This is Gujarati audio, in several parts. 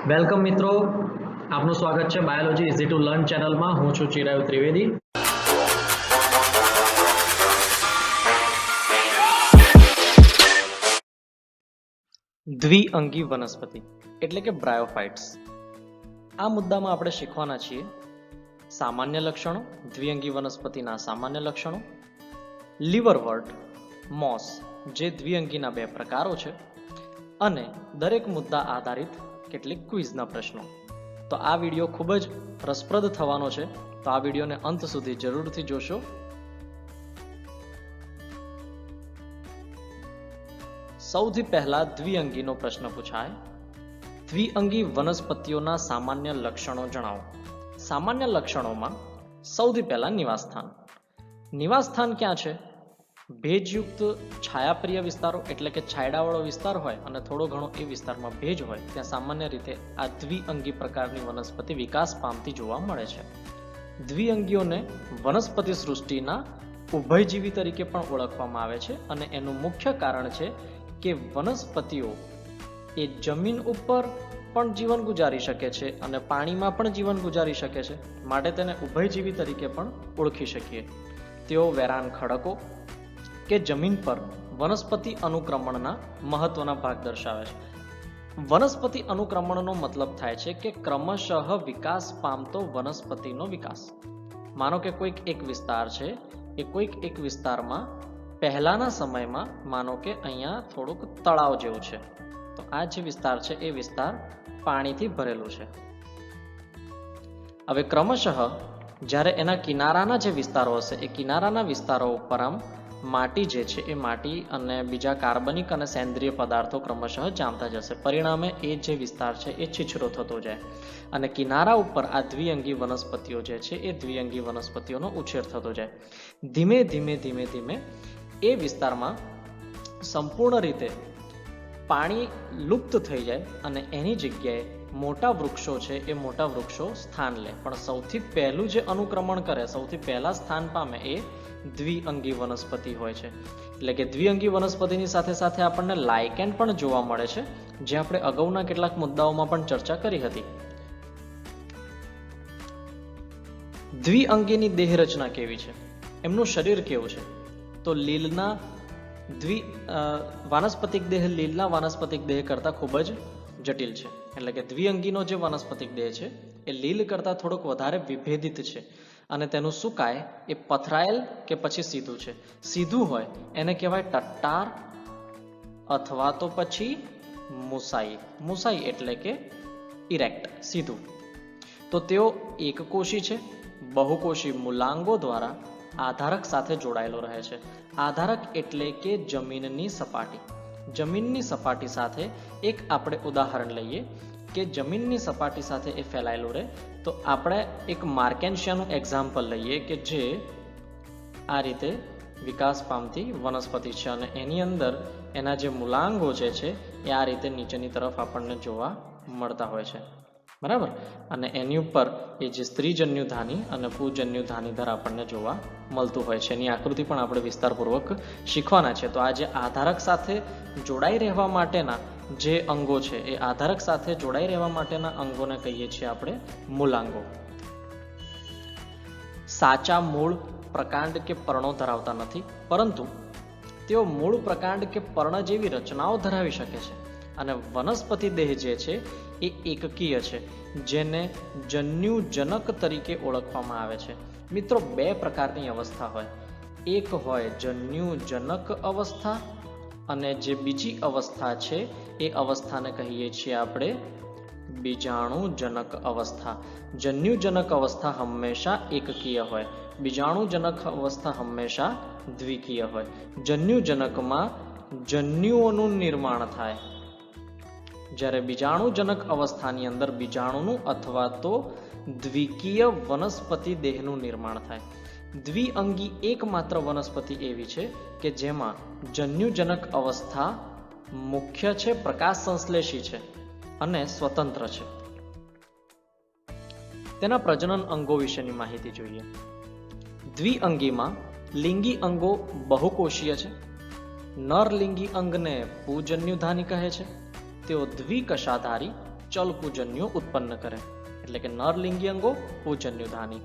વેલકમ મિત્રો, આપનું સ્વાગત છે બાયોલોજી ઇઝી ટુ લર્ન ચેનલમાં. હું છું ચિરાયુ ત્રિવેદી. દ્વિઅંગી વનસ્પતિ એટલે કે બ્રાયોફાઇટ્સ. આ મુદ્દામાં આપણે શીખવાના છીએ સામાન્ય લક્ષણો, દ્વિઅંગી વનસ્પતિના સામાન્ય લક્ષણો, લીવરવર્ટ, મોસ જે દ્વિઅંગીના બે પ્રકારો છે, અને દરેક મુદ્દા આધારિત કેટલીક ક્વિઝના પ્રશ્નો. તો આ વિડીયો ખૂબ જ રસપ્રદ થવાનો છે, તો આ વિડીયોને અંત સુધી જરૂરથી જોશો. સૌથી પહેલા દ્વિઅંગીનો પ્રશ્ન પૂછાય. દ્વિઅંગી વનસ્પતિઓના સામાન્ય લક્ષણો જણાવો. સામાન્ય લક્ષણોમાં સૌથી પહેલા નિવાસસ્થાન. નિવાસસ્થાન ક્યાં છે? ભેજયુક્ત છાયાપ્રિય વિસ્તારો એટલે કે છાયડાવાળો વિસ્તાર હોય અને થોડો ઘણો એ વિસ્તારમાં ભેજ હોય ત્યાં સામાન્ય રીતે આ દ્વિઅંગી પ્રકારની વનસ્પતિ વિકાસ પામતી જોવા મળે છે. દ્વિઅંગીઓને વનસ્પતિ સૃષ્ટિના ઉભયજીવી તરીકે પણ ઓળખવામાં આવે છે, અને એનું મુખ્ય કારણ છે કે વનસ્પતિઓ એ જમીન ઉપર પણ જીવન ગુજારી શકે છે અને પાણીમાં પણ જીવન ગુજારી શકે છે, માટે તેને ઉભયજીવી તરીકે પણ ઓળખી શકીએ. તેઓ વેરાન ખડકો કે જમીન પર વનસ્પતિ અનુક્રમણના મહત્વના ભાગ દર્શાવે છે. વનસ્પતિ અનુક્રમણનો મતલબ થાય છે કે ક્રમશઃ વિકાસ પામતો વનસ્પતિનો વિકાસ. માનો કે કોઈક એક વિસ્તાર છે, એ કોઈક એક વિસ્તારમાં પહેલાના સમયમાં માનો કે અહીંયા થોડુંક તળાવ જેવું છે, તો આ જે વિસ્તાર છે એ વિસ્તાર પાણીથી ભરેલું છે. હવે ક્રમશઃ જ્યારે એના કિનારાના જે વિસ્તારો હશે એ કિનારાના વિસ્તારો ઉપર આમ માટી જે છે એ માટી અને બીજા કાર્બનિક અને સેન્દ્રિય પદાર્થો ક્રમશઃ જામતા જશે. પરિણામે એ જે વિસ્તાર છે એ છીછરો થતો જાય અને કિનારા ઉપર આ દ્વિઅંગી વનસ્પતિઓ જે છે એ દ્વિઅંગી વનસ્પતિઓનો ઉછેર થતો જાય. ધીમે ધીમે ધીમે ધીમે એ વિસ્તારમાં સંપૂર્ણ રીતે પાણી લુપ્ત થઈ જાય અને એની જગ્યાએ મોટા વૃક્ષો છે એ મોટા વૃક્ષો સ્થાન લે. પણ સૌથી પહેલું જે અનુક્રમણ કરે, સૌથી પહેલા સ્થાન પામે એ દ્વિઅંગી વનસ્પતિ હોય છે. એટલે કે દ્વિઅંગી વનસ્પતિની સાથે સાથે આપણને લાયકેન પણ જોવા મળે છે, જે આપણે અગાઉના કેટલાક મુદ્દાઓમાં પણ ચર્ચા કરી હતી. દ્વિઅંગીની દેહ રચના કેવી છે, એમનું શરીર કેવું છે? તો લીલના વાનસ્પતિક દેહ લીલના વાનસ્પતિક દેહ કરતાં ખૂબ જ જટિલ છે. એટલે કે દ્વિઅંગીનો જે વાનસ્પતિક દેહ છે એ લીલ કરતાં થોડોક વધારે વિભેદિત છે, અને તેનું સુકાય એ પથરાયેલ કે પછી સીધું છે. સીધું હોય એને કહેવાય ટટ્ટાર અથવા તો પછી મુસાઈ. મુસાઈ એટલે કે ઇરેક્ટ, સીધું. તો તેઓ એકકોષી છે. બહુકોષી મૂલાંગો દ્વારા આધારક સાથે જોડાયેલો રહે છે. આધારક એટલે કે જમીનની સપાટી. જમીનની સપાટી સાથે એક આપણે ઉદાહરણ લઈએ કે જમીનની સપાટી સાથે એ ફેલાયેલું રહે, તો આપણે એક માર્કેન્શિયાનું એક્ઝામ્પલ લઈએ કે જે આ રીતે વિકાસ પામતી વનસ્પતિ છે અને એની અંદર એના જે મૂલાંગો જે છે એ આ રીતે નીચેની તરફ આપણને જોવા મળતા હોય છે, બરાબર. અને એની ઉપર એ જે સ્ત્રીજન્યુધાની અને પુંજન્યુધાનીધર આપણને જોવા મળતું હોય છે. એની આકૃતિ પણ આપણે વિસ્તારપૂર્વક શીખવાના છે. તો આ જે આધારક સાથે જોડાઈ રહેવા માટેના જે અંગો છે એ આધારક સાથે જોડાઈ રહેવા માટેના અંગોને કહીએ છીએ આપણે મૂલાંગો. સાચા મૂળ, પ્રકાંડ કે પર્ણો ધરાવતા નથી, પરંતુ તેઓ મૂળ, પ્રકાંડ કે પર્ણ જેવી રચનાઓ ધરાવી શકે છે. અને વનસ્પતિ દેહ જે છે એ એકકીય છે, જેને જન્યુજનક તરીકે ઓળખવામાં આવે છે. મિત્રો, બે પ્રકારની અવસ્થા હોય. એક હોય જન્યુજનક અવસ્થા, અને જે બીજી અવસ્થા છે એ અવસ્થાને કહીએ છીએ આપણે બીજાણુજનક અવસ્થા. જન્યુજનક અવસ્થા હંમેશા એકકીય હોય, બીજાણુજનક અવસ્થા હંમેશા દ્વિકીય હોય. જન્યુજનકમાં જન્યુઓનું નિર્માણ થાય, જ્યારે બીજાણુજનક અવસ્થાની અંદર બીજાણુનું અથવા તો દ્વિકીય વનસ્પતિ દેહનું નિર્માણ થાય. દ્વિઅંગી એકમાત્ર વનસ્પતિ એવી છે કે જેમાં જન્યુજનક અવસ્થા મુખ્ય છે, પ્રકાશ સંશ્લેષી છે અને સ્વતંત્ર છે. તેના પ્રજનન અંગો વિશેની માહિતી જોઈએ. દ્વિઅંગીમાં લિંગી અંગો બહુકોષીય છે. નર લિંગી અંગને પુંજન્યુધાની કહે છે. તેઓ દ્વિકશાધારી ચલ પૂજન્યો ઉત્પન્ન કરે, એટલે કે નરલિંગી અંગો પૂજન્યુધાની,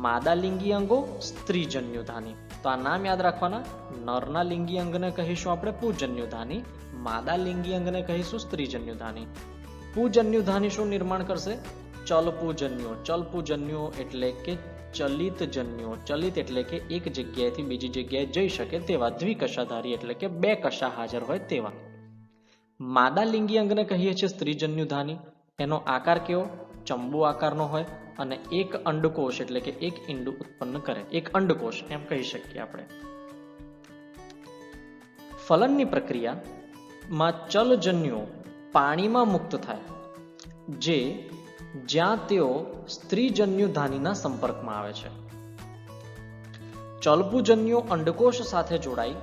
માદા લિંગી અંગો સ્ત્રીજન્યુધાની. તો આ નામ યાદ રાખવાના. નરના લિંગી અંગને કહીશું આપણે પૂજન્યુધાની, માદા લિંગી અંગને કહીશું સ્ત્રીજન્યુધાની. પૂજન્યુધાની શું નિર્માણ કરશે? ચલ પૂજન્યો. ચલ પૂજન્યો એટલે કે ચલિત જન્યો. ચલિત એટલે કે એક જગ્યાએથી બીજી જગ્યાએ જઈ શકે તેવા, દ્વિકશાધારી એટલે કે બે કશા હાજર હોય તેવા. માદા લિંગી અંગને કહીએ છીએ સ્ત્રીજન્યુધાની. એનો આકાર કેવો? ચંબુ આકારનો હોય અને એક અંડકોષ એટલે કે એક ઈંડું ઉત્પન્ન કરે. એક અંડકોષ એમ કહી શકીએ આપણે. ફલનની પ્રક્રિયામાં ચલજન્યો પાણીમાં મુક્ત થાય, જ્યાં તેઓ સ્ત્રીજન્યુધાનીના સંપર્કમાં આવે છે. ચલપુજન્યો અંડકોષ સાથે જોડાઈ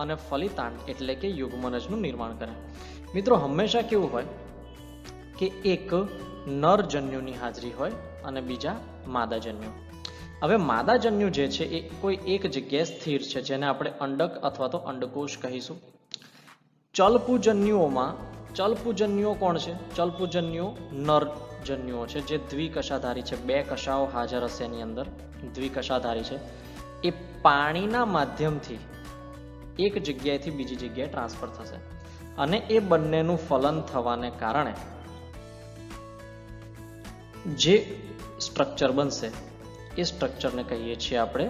અને ફલિતાંડ એટલે કે યુગ્મનજનું નિર્માણ કરે. મિત્રો, હંમેશા કેવું હોય કે એક નરજન્યુની હાજરી હોય અને બીજા માદાજન્યુ. હવે માદાજન્યુ જે છે એ કોઈ એક જગ્યાએ સ્થિર છે, જેને આપણે અંડક અથવા તો અંડકોષ કહીશું. ચલપુજન્યુઓ કોણ છે? ચલપુજન્યુઓ નરજન્યુઓ છે, જે દ્વિકશાધારી છે. બે કશાઓ હાજર હશે એની અંદર, દ્વિકશાધારી છે. એ પાણીના માધ્યમથી એક જગ્યાએથી બીજી જગ્યાએ ટ્રાન્સફર થશે અને એ બંનેનું ફલન થવાને કારણે જે સ્ટ્રક્ચર બનશે એ સ્ટ્રક્ચરને કહીએ છીએ આપણે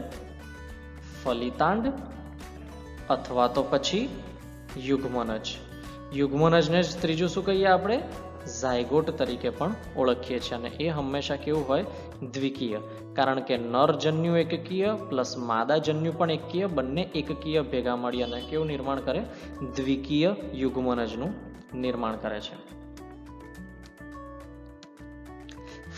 ફલિતાંડ અથવા તો પછી યુગ્મનજ. યુગ્મનજને જ ત્રીજું શું કહીએ આપણે? ઝાયગોટ તરીકે પણ ઓળખીએ છીએ. અને એ હંમેશા કેવું હોય? દ્વિકીય. કારણ કે નરજન્યુ એકકીય પ્લસ માદાજન્યુ પણ એકકીય, બંને એકકીય ભેગા મળી અને કેવું નિર્માણ કરે? દ્વિકીય યુગ્મનજનું નિર્માણ કરે છે.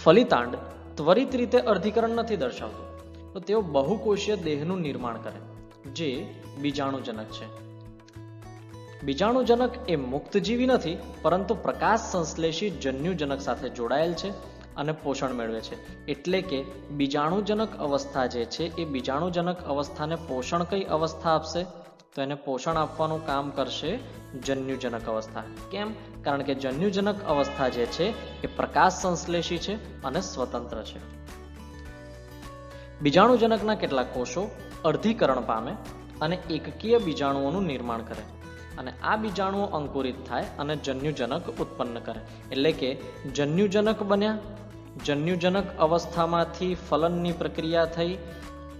ફલિતાંડ ત્વરિત રીતે અર્ધીકરણ નથી દર્શાવતું, તો તેઓ બહુકોષીય દેહનું નિર્માણ કરે, જે બીજાણુજનક છે. બીજાણુજનક એ મુક્તજીવી નથી, પરંતુ પ્રકાશ સંશ્લેષી જન્યુજનક સાથે જોડાયેલ છે અને પોષણ મેળવે છે. એટલે કે બીજાણુજનક અવસ્થા જે છે એ બીજાણુજનક અવસ્થાને પોષણ કઈ અવસ્થા આપશે? તો એને પોષણ આપવાનું કામ કરશે જન્યુજનક અવસ્થા. કેમ? કારણ કે જન્યુજનક અવસ્થા જે છે એ પ્રકાશ સંશ્લેષી છે અને સ્વતંત્ર છે. બીજાણુજનકના કેટલાક કોષો અર્ધીકરણ પામે અને એકકીય બીજાણુઓનું નિર્માણ કરે, અને આ બીજાણુઓ અંકુરિત થાય અને જન્યુજનક ઉત્પન્ન કરે. એટલે કે જન્યુજનક બન્યા, જન્યુજનક અવસ્થામાંથી ફલનની પ્રક્રિયા થઈ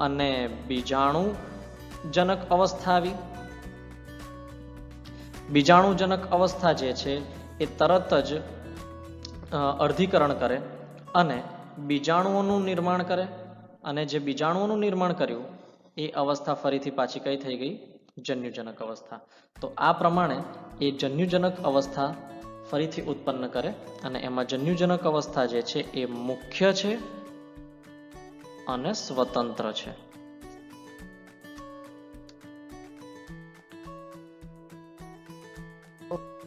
અને બીજાણુજનક અવસ્થા આવી. બીજાણુજનક અવસ્થા જે છે એ તરત જ અર્ધીકરણ કરે અને બીજાણુઓનું નિર્માણ કરે, અને જે બીજાણુઓનું નિર્માણ કર્યું એ અવસ્થા ફરીથી પાછી કઈ થઈ ગઈ? જન્યુજનક અવસ્થા. તો આ પ્રમાણે એ જન્યુજનક અવસ્થા ફરીથી ઉત્પન્ન કરે, અને એમાં જન્યુજનક અવસ્થા જે છે એ મુખ્ય છે અને સ્વતંત્ર છે.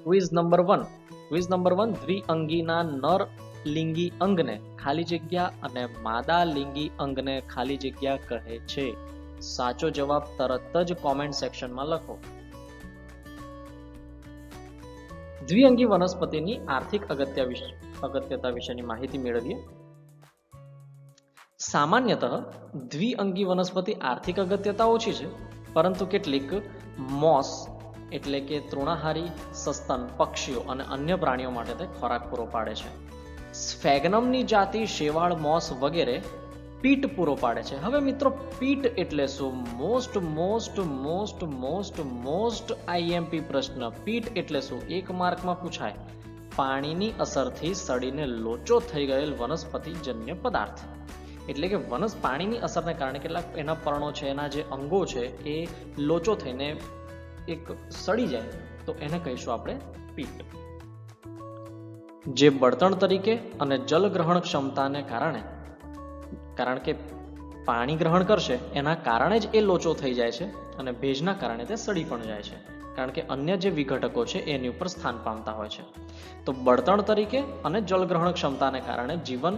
Quiz number 1. દ્વિઅંગીના નર લિંગી અંગને ખાલી જગ્યા અને માદા લિંગી અંગને ખાલી જગ્યા કહે છે. સાચો જવાબ તરત જ કોમેન્ટ સેક્શનમાં લખો. દ્વિઅંગી વનસ્પતિની આર્થિક અગત્યતા વિશેની માહિતી મેળવીએ. સામાન્યતઃ દ્વિઅંગી વનસ્પતિ આર્થિક અગત્યતા ઓછી છે, પરંતુ કેટલીક મોસ એટલે કે તૃણાહારી સસ્તન પક્ષીઓ અને અન્ય પ્રાણીઓ માટે તે ખોરાક પૂરો પાડે છે. સ્ફેગ્નમની જાતિ, શેવાળ, મોસ વગેરે પીટ પૂરો પાડે છે. હવે મિત્રો, પીટ એટલે શું? મોસ્ટ આઈએમપી પ્રશ્ન. પીટ એટલે શું? 1 માર્કમાં પૂછાય. પાણીની અસરથી સડીને લોચો થઈ ગયેલ વનસ્પતિજન્ય પદાર્થ. એટલે કે પાણીની અસરને કારણે કેટલાક એના પર્ણો છે, એના જે અંગો છે એ લોચો થઈને એક સડી જાય, તો એને કહીશું આપણે પીટ. જે બળતણ તરીકે અને જલ ગ્રહણ ક્ષમતાને કારણે, કારણ કે પાણી ગ્રહણ કરશે એના કારણે જ એ લોચો થઈ જાય છે, અને ભેજના કારણે તે સડી પણ જાય છે, કારણ કે અન્ય જે વિઘટકો છે એની ઉપર સ્થાન પામતા હોય છે. તો બળતણ તરીકે અને જલગ્રહણ ક્ષમતાને કારણે જીવન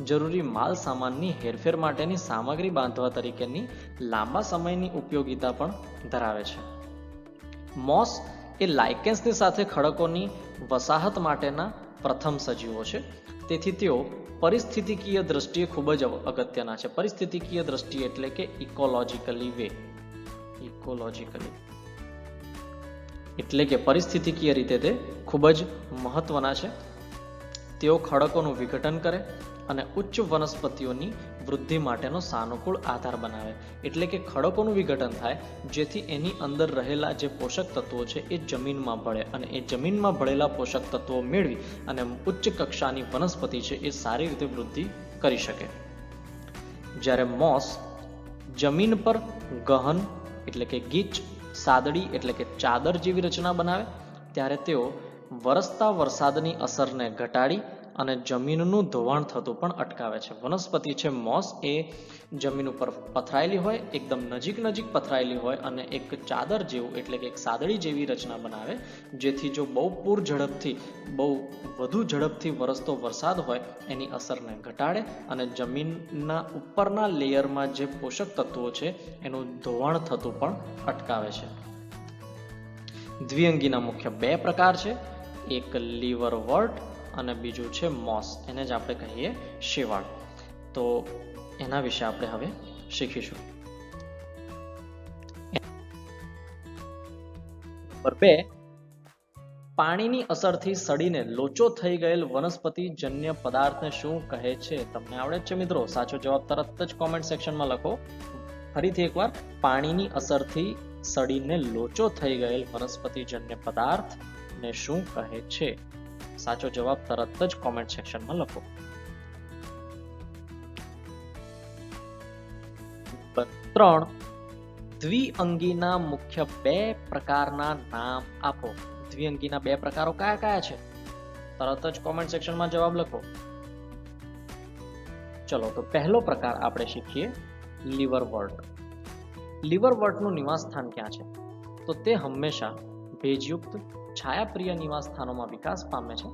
જરૂરી માલ સામાનની હેરફેર માટેની સામગ્રી બાંધવા તરીકેની લાંબા સમયની ઉપયોગિતા પણ ધરાવે છે. મોસ એ લાઇકેન્સની સાથે ખડકોની વસાહત માટેના પ્રથમ સજીવો છે. તેથી તેઓ પરિસ્થિતિકીય દ્રષ્ટિએ ખૂબ જ અગત્યના છે. પરિસ્થિતિકીય દ્રષ્ટિએ એટલે કે ઇકોલોજીકલી વે, ઇકોલોજીકલી એટલે કે પરિસ્થિતિકીય રીતે તે ખૂબ જ મહત્વના છે. તેઓ ખડકોનું વિઘટન કરે અને ઉચ્ચ વનસ્પતિઓની વૃદ્ધિ માટેનો સાનુકૂળ આધાર બનાવે. એટલે કે ખડકોનું વિઘટન થાય જેથી એની અંદર રહેલા જે પોષક તત્વો છે એ જમીનમાં ભળે અને એ જમીનમાં ભળેલા પોષક તત્વો મેળવી અને ઉચ્ચ કક્ષાની વનસ્પતિ છે એ સારી રીતે વૃદ્ધિ કરી શકે. જ્યારે મોસ જમીન પર ગહન એટલે કે ગીચ, સાદડી એટલે કે ચાદર જેવી રચના બનાવે ત્યારે તેઓ વરસતા વરસાદની અસરને ઘટાડી અને જમીનનું ધોવાણ થતું પણ અટકાવે છે. વનસ્પતિ છે મોસ એ જમીન ઉપર પથરાયેલી હોય, એકદમ નજીક પથરાયેલી હોય અને એક ચાદર જેવું એટલે કે એક સાદડી જેવી રચના બનાવે જેથી જો બહુ વધુ ઝડપથી વરસતો વરસાદ હોય એની અસરને ઘટાડે અને જમીનના ઉપરના લેયરમાં જે પોષક તત્વો છે એનું ધોવાણ થતું પણ અટકાવે છે. દ્વિઅંગીના મુખ્ય બે પ્રકાર છે, એક લીવરવર્ટ અને બીજું છે મોસ, એને જ આપણે કહીએ શેવાળ. તો એના વિશે આપણે હવે શીખીશું. નંબર 2, પાણીની અસરથી સડીને લોચો થઈ ગયેલ વનસ્પતિજન્ય પદાર્થને શું કહે છે? તમને આવડે જ છે મિત્રો? સાચો જવાબ તરત જ કોમેન્ટ સેક્શનમાં લખો. ફરીથી એકવાર, પાણીની અસરથી સડીને લોચો થઈ ગયેલ વનસ્પતિજન્ય પદાર્થને શું કહે છે? સાચો જવાબ તરત જ કોમેન્ટ સેક્શનમાં લખો. 3, દ્વિઅંગીના મુખ્ય 2 પ્રકારના નામ આપો. દ્વિઅંગીના 2 પ્રકારો કયા કયા છે? તરત જ કોમેન્ટ સેક્શનમાં જવાબ લખો. ચલો તો પહેલો પ્રકાર આપણે શીખીએ, લીવરવર્ટ. લીવરવર્ટનું નિવાસ સ્થાન ક્યાં છે? તો તે હંમેશા ભેજયુક્ત છાયાપ્રિય નિવાસ સ્થાનોમાં વિકાસ પામે છે,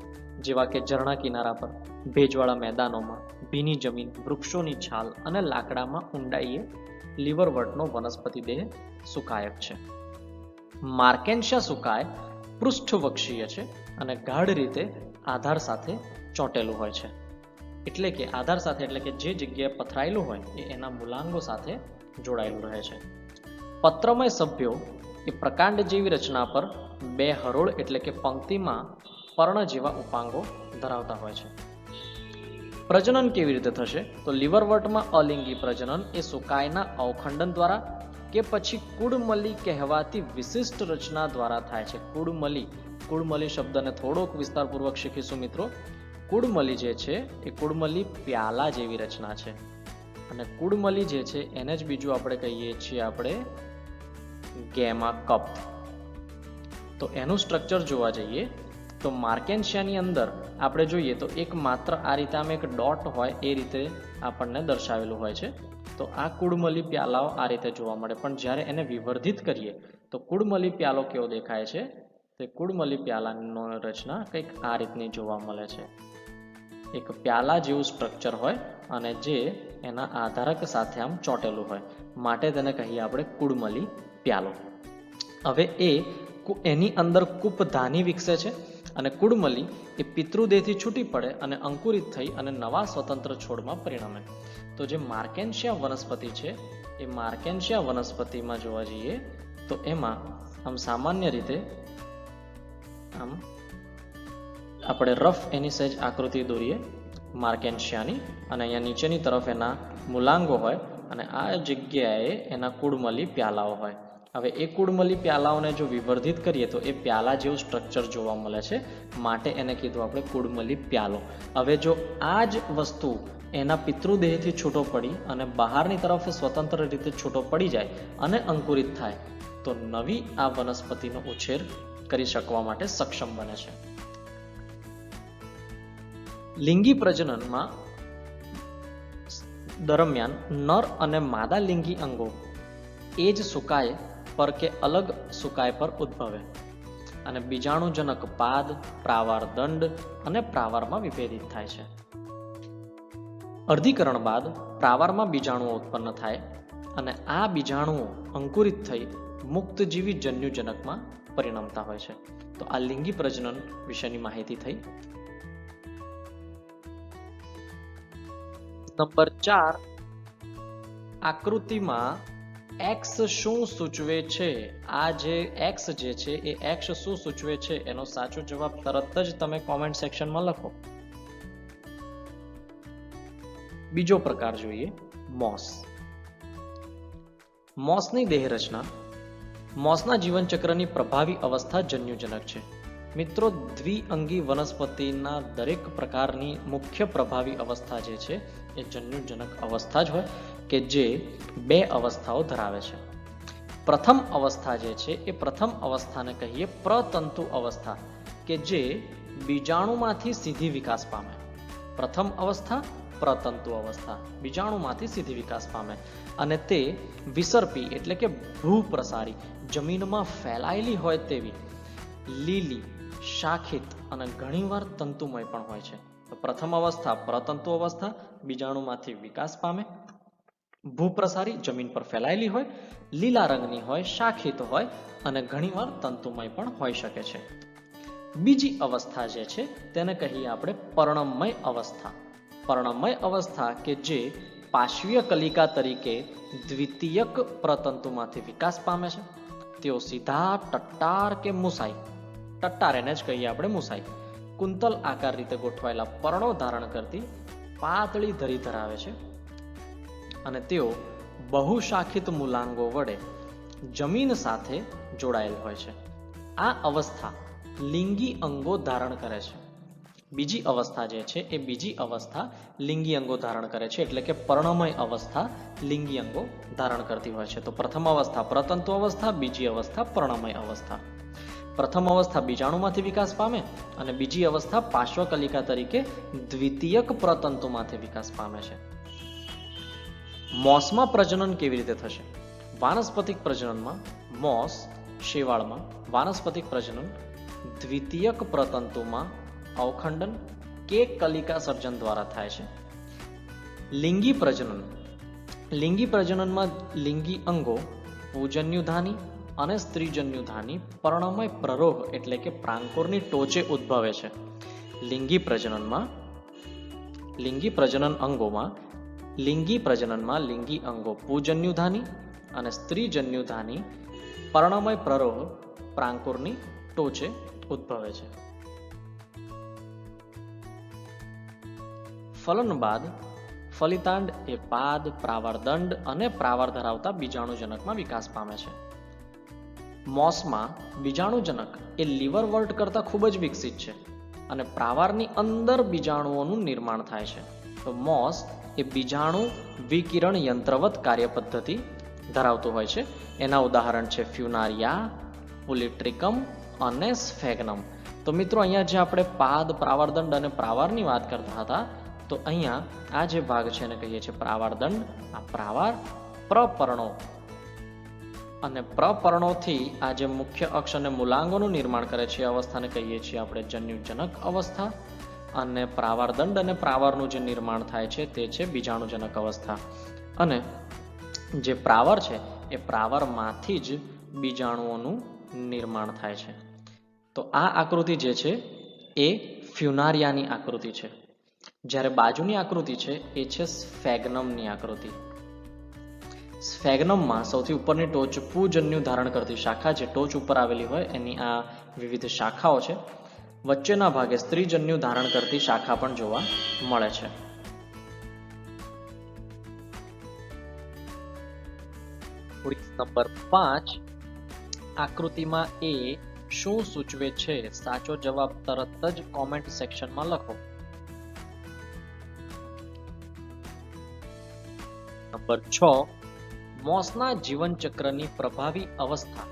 જેવા કે ઝરણા કિનારા પર, ભેજવાળા મેદાનોમાં, ભીની જમીન, વૃક્ષોની છાલ અને લાકડામાં ઊંડાઈએ લીવરવર્ટનો વનસ્પતિ દેહ સુકાયક છે. માર્કેન્શિયા સુકાય પૃષ્ઠવક્ષીય છે અને ગાઢ રીતે આધાર સાથે ચોંટેલું હોય છે. એટલે કે આધાર સાથે એટલે કે જે જગ્યાએ પથરાયેલું હોય એ એના મૂલાંગો સાથે જોડાયેલું રહે છે. પત્રમય સભ્યો એ પ્રકાંડ જેવી રચના પર 2 હરોળ એટલે કે પંક્તિમાં પર્ણ જેવા ઉપાંગો ધરાવતા હોય છે. પ્રજનન કેવી રીતે થશે? તો લીવરવર્ટમાં અલિંગી પ્રજનન એ સુકાયના અવખંડન દ્વારા કે પછી કુડમલી કહેવાતી વિશિષ્ટ રચના દ્વારા થાય છે. કુડમલી શબ્દને થોડોક વિસ્તારપૂર્વક શીખીશું મિત્રો. કુડમલી જે છે એ કુડમલી પ્યાલા જેવી રચના છે અને કુડમલી જે છે એને જ બીજું આપણે કહીએ છીએ ગેમા કપ. તો એનું સ્ટ્રક્ચર જોવા જઈએ તો માર્કેન્શિયાની અંદર આપણે જોઈએ તો એક માત્ર આ રીતે આમ એક ડોટ હોય એ રીતે આપણને દર્શાવેલું હોય છે. તો આ કુડમલી પ્યાલાઓ આ રીતે જોવા મળે, પણ જ્યારે એને વિવર્ધિત કરીએ તો કુડમલી પ્યાલો કેવો દેખાય છે? તો કુડમલી પ્યાલાનો રચના કંઈક આ રીતની જોવા મળે છે. એક પ્યાલા જેવું સ્ટ્રક્ચર હોય અને જે એના આધારક સાથે આમ ચોંટેલું હોય, માટે તેને કહીએ આપણે કુડમલી પ્યાલો. હવે એની અંદર કૂપધાની વિકસે છે અને કુડમલી એ પિતૃદેહથી છૂટી પડે અને અંકુરિત થઈ અને નવા સ્વતંત્ર છોડમાં પરિણમે. તો જે માર્કેન્શિયા વનસ્પતિ છે એ માર્કેન્શિયા વનસ્પતિમાં જોવા જઈએ તો એમાં આમ સામાન્ય રીતે આમ આપણે રફ એની સહેજ આકૃતિ દોરીએ માર્કેન્શિયાની અને અહીંયા નીચેની તરફ એના મૂલાંગો હોય અને આ જગ્યાએ એના કુડમલી પ્યાલાઓ હોય. હવે એ કુડમલી પ્યાલાઓને જો વિવર્ધિત કરીએ તો એ પ્યાલા જેવું સ્ટ્રક્ચર જોવા મળે છે, માટે એને કીધું આપણે કુડમલી પ્યાલો. હવે જો આ જ વસ્તુ એના પિતૃદેહથી છૂટો પડી અને બહારની તરફ સ્વતંત્ર રીતે છૂટો પડી જાય અને અંકુરિત થાય તો નવી આ વનસ્પતિનો ઉછેર કરી શકવા માટે સક્ષમ બને છે. લિંગી પ્રજનનમાં દરમિયાન નર અને માદા લિંગી અંગો એ જ સુકાય પર કે અલગ સુકાય પર ઉદ્ભવે અને બીજાણુજનક પાદ, પ્રાવાર દંડ અને પ્રાવારમાં વિભેદિત થાય છે. અર્ધીકરણ બાદ પ્રાવારમાં બીજાણુઓ ઉત્પન્ન થાય અને આ બીજાણુઓ અંકુરિત થઈ મુક્તજીવી જન્યુજનકમાં પરિણમતા હોય છે. તો આ લિંગી પ્રજનન વિશેની માહિતી થઈ. નંબર 4, આકૃતિમાં એક્સ શું સૂચવે છે? આ જે એક્સ જે છે એ એક્સ શું સૂચવે છે એનો સાચો જવાબ તરત જ તમે કોમેન્ટ સેક્શનમાં લખો. બીજો પ્રકાર જોઈએ, મોસ. મોસની દેહ રચના. મોસના જીવનચક્રની પ્રભાવી અવસ્થા જન્યુજનક છે. મિત્રો, દ્વિઅંગી વનસ્પતિના દરેક પ્રકારની મુખ્ય પ્રભાવી અવસ્થા જે છે એ જન્યુજનક અવસ્થા જ હોય કે જે 2 અવસ્થાઓ ધરાવે છે. પ્રથમ અવસ્થા જે છે એ પ્રથમ અવસ્થાને કહીએ પ્રતંતુ અવસ્થા કે જે બીજાણુમાંથી સીધી વિકાસ પામે. પ્રથમ અવસ્થા પ્રતંતુ અવસ્થા, બીજાણુમાંથી સીધી વિકાસ પામે અને તે વિસર્પી એટલે કે ભૂપ્રસારી, જમીનમાં ફેલાયેલી હોય તેવી લીલી, શાખિત અને ઘણીવાર તંતુમય પણ હોય છે. તો પ્રથમ અવસ્થા પ્રતંતુ અવસ્થા, બીજાણુમાંથી વિકાસ પામે, ભૂપ્રસારી, જમીન પર ફેલાયેલી હોય, લીલા રંગની હોય, શાખિત હોય અને ઘણીવાર તંતુમય પણ હોઈ શકે છે. બીજી અવસ્થા જે છે તેને કહીએ આપણે પર્ણમય અવસ્થા. પર્ણમય અવસ્થા કે જે પાર્શ્વીય કલિકા તરીકે દ્વિતીયક પ્રતંતુમાંથી વિકાસ પામે છે. તેઓ સીધા ટટ્ટાર કે મુસાઈ, ટટ્ટાર એને જ કહીએ આપણે મુસાઈ, કુંતલ આકાર રીતે ગોઠવાયેલા પર્ણો ધારણ કરતી પાતળી ધરી ધરાવે છે અને તેઓ બહુશાખિત મૂલાંગો વડે જમીન સાથે જોડાયેલ હોય છે. આ અવસ્થા લિંગી અંગો ધારણ કરે છે. બીજી અવસ્થા જે છે એ બીજી અવસ્થા લિંગી અંગો ધારણ કરે છે, એટલે કે પર્ણમય અવસ્થા લિંગી અંગો ધારણ કરતી હોય છે. તો પ્રથમ અવસ્થા પ્રતંતુ અવસ્થા, બીજી અવસ્થા પર્ણમય અવસ્થા. પ્રથમ અવસ્થા બીજાણુમાંથી વિકાસ પામે અને બીજી અવસ્થા પાર્શ્વકલિકા તરીકે દ્વિતીયક પ્રતંતુમાંથી વિકાસ પામે છે. મોસમાં પ્રજનન કેવી રીતે થશે? વાનસ્પતિક પ્રજનનમાં મોસ, શેવાળમાં વાનસ્પતિક પ્રજનન દ્વિતીયક પ્રતંતુમાં અવખંડન કે કલિકા સર્જન દ્વારા થાય છે. લિંગી પ્રજનન. લિંગી પ્રજનનમાં લિંગી અંગો પૂજન્યુધાની અને સ્ત્રીજન્યુધાની પર્ણમય પ્રરોહ એટલે કે પ્રાંકોરની ટોચે ઉદ્ભવે છે. લિંગી પ્રજનનમાં લિંગી અંગો પૂજન્યુધાની અને સ્ત્રીજન્યુધાની પર્ણમય પ્રરોહ પ્રાંકુરની ટોચે ઉદ્ભવે છે. ફલન બાદ ફલિતાંડ એ પાદ, પ્રાવારદંડ અને પ્રાવાર ધરાવતા બીજાણુજનકમાં વિકાસ પામે છે. મોસમાં બીજાણુજનક એ લીવરવર્ટ કરતાં ખૂબ જ વિકસિત છે અને પ્રાવારની અંદર બીજાણુઓનું નિર્માણ થાય છે. તો મોસ એ બીજાણુ વિકિરણ યંત્રવત કાર્યપદ્ધતિ ધરાવતું હોય છે. એના ઉદાહરણ છે ફ્યુનારિયા, પુલિટ્રિકમ અને સ્ફેગ્નમ. તો મિત્રો, અહીંયા જે આપણે પાદ, પ્રાવારદંડ અને પ્રાવારની વાત કરતા હતા, તો અહીંયા આ જે ભાગ છે એને કહીએ છીએ પ્રાવારદંડ. આ પ્રાવાર પ્રપર્ણો અને પ્રપર્ણોથી આ જે મુખ્ય અક્ષ અને મૂલાંગોનું નિર્માણ કરે છે એ અવસ્થાને કહીએ છીએ આપણે જન્યુજનક અવસ્થા. અને પ્રાવારદંડ અને પ્રાવારનું જે નિર્માણ થાય છે તે છે બીજાણુજનક અવસ્થા. અને જે પ્રાવાર છે એ પ્રાવારમાંથી જ બીજાણુઓનું નિર્માણ થાય છે. તો આ આકૃતિ જે છે એ ફ્યુનારિયાની આકૃતિ છે, જ્યારે બાજુની આકૃતિ છે એ છે સ્ફેગ્નમની આકૃતિ. સ્ફેગ્નમમાં સૌથી ઉપરની ટોચ પૂજન્યુ ધારણ કરતી શાખા જે ટોચ ઉપર આવેલી હોય એની આ વિવિધ શાખાઓ છે. વચ્ચેના ભાગે સ્ત્રીજન્યુ ધારણ કરતી શાખા પણ જોવા મળે છે. નંબર 5, આકૃતિમાં એ શું સૂચવે છે? સાચો જવાબ તરત જ કોમેન્ટ સેક્શનમાં લખો. નંબર 6, મોસના જીવનચક્રની પ્રભાવી અવસ્થા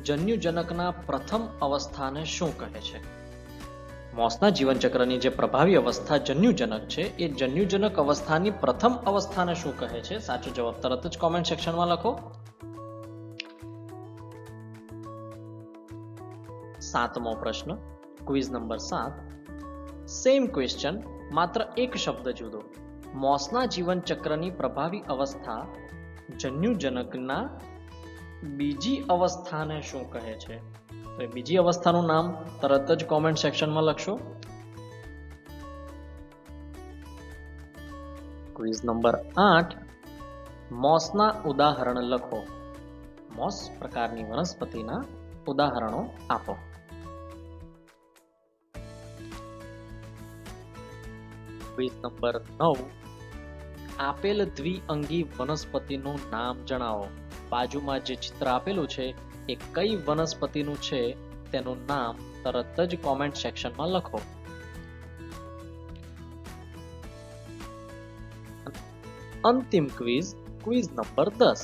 જન્યુજનકના પ્રથમ અવસ્થાને શું કહે છે? મોસના જીવનચક્રની જે પ્રભાવી અવસ્થા જન્યુજનક છે એ જન્યુજનક અવસ્થાની પ્રથમ અવસ્થાને શું કહે છે? સાચો જવાબ તરત જ કોમેન્ટ સેક્શનમાં લખો. 7મો પ્રશ્ન, ક્વિઝ નંબર 7. સેમ ક્વેશ્ચન, માત્ર એક શબ્દ જુદો. મોસના જીવનચક્રની પ્રભાવી અવસ્થા જન્યુજનકના બીજી અવસ્થાને શું કહે છે? તો એ બીજી અવસ્થાનું નામ તરત જ કોમેન્ટ સેક્શનમાં લખશો. ક્વિઝ નંબર 8, મોસના ઉદાહરણ લખો. મોસ પ્રકારની વનસ્પતિના ઉદાહરણો આપો. ક્વિઝ નંબર 9, આપેલ દ્વિઅંગી વનસ્પતિનું નામ જણાવો. બાજુમાં જે ચિત્ર આપેલું છે એ કઈ વનસ્પતિનું છે તેનું નામ તરત જ કોમેન્ટ સેક્શનમાં લખો. અંતિમ ક્વિઝ, ક્વિઝ નંબર 10,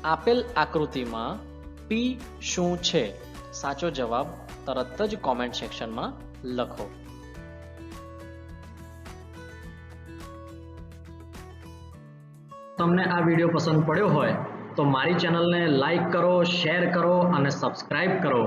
આપેલ આકૃતિમાં પી શું છે? સાચો જવાબ તરત જ કોમેન્ટ સેક્શનમાં લખો. તમને આ વિડીયો પસંદ પડ્યો હોય તો મારી ચેનલને લાઈક કરો, શેર કરો અને સબસ્ક્રાઇબ કરો.